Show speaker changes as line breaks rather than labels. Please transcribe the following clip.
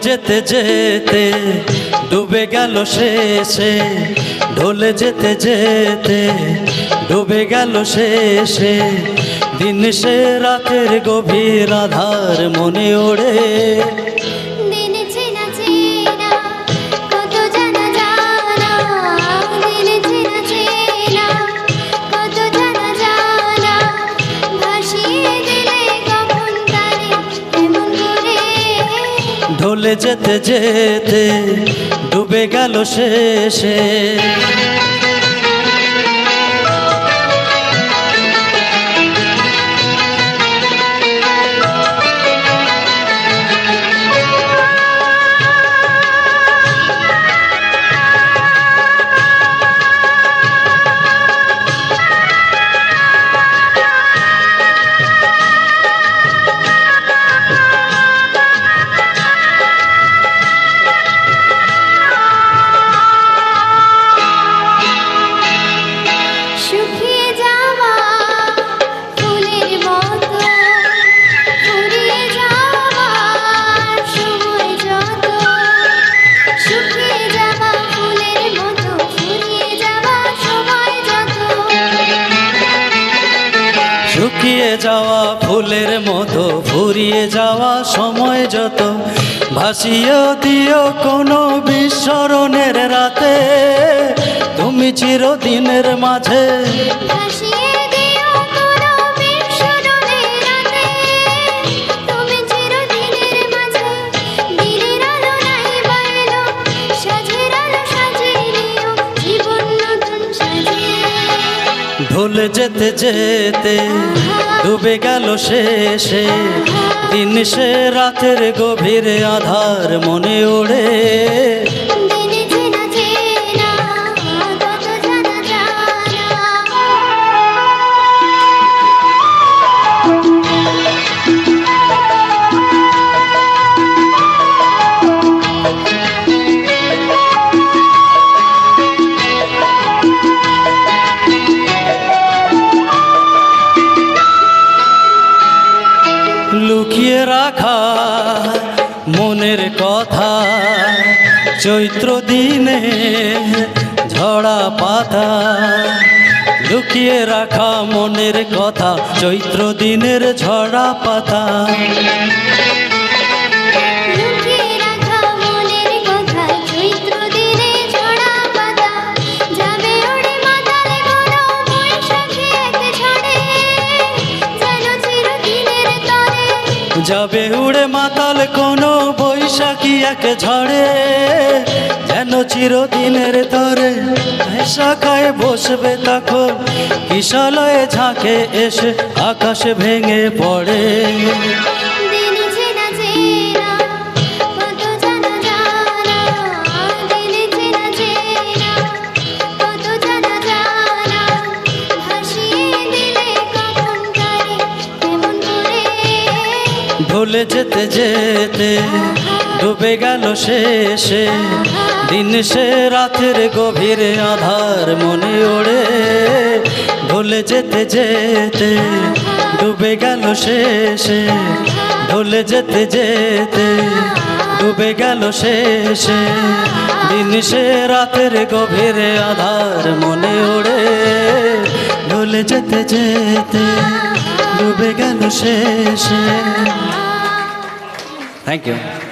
যেতে যেতে ডুবে গেল শেষে, ঢলে যেতে যেতে ডুবে গেল শেষে, দিন সে রাতের গভীর আধার মনে ওড়ে। ঢলে যেতে যেতে ডুবে গেল শেষে। শুকিয়ে যাওয়া ফুলের মতো ফুরিয়ে যাওয়া সময় যত, ভাসিয়ে দিও কোনো বিস্মরণের রাতে, তুমি চিরদিনের মাঝে। ঢলে যেতে যেতে ডুবে গেল শেষে, দিন সে রাতের গভীর আধার মনে ওড়ে। লুকিয়ে রাখা মনের কথা, চৈত্র দিনে ঝরা পাতা। লুকিয়ে রাখা মনের কথা, চৈত্র দিনের ঝরা পাতা। যাবে উড়ে মাতাল কোনো বৈশাখী এক ঝড়ে, যেন চিরদিনের তরে শাখায় বসবে তখন, কিশলয়ে ঝাঁকে এসে আকাশ ভেঙে পড়ে। ঢলে যেতে যেতে ডুবে গেল শেষে, দিন সে রাতের গভীর আধার মনে ওড়ে। ঢলে যেতে যেতে ডুবে গেল শেষে, ঢলে যেতে যেতে ডুবে গেল শেষে, দিন সে রাতের গভীর আধার মনে ওড়ে। ঢলে যেতে যেতে ডুবে গেল শেষে। Thank you.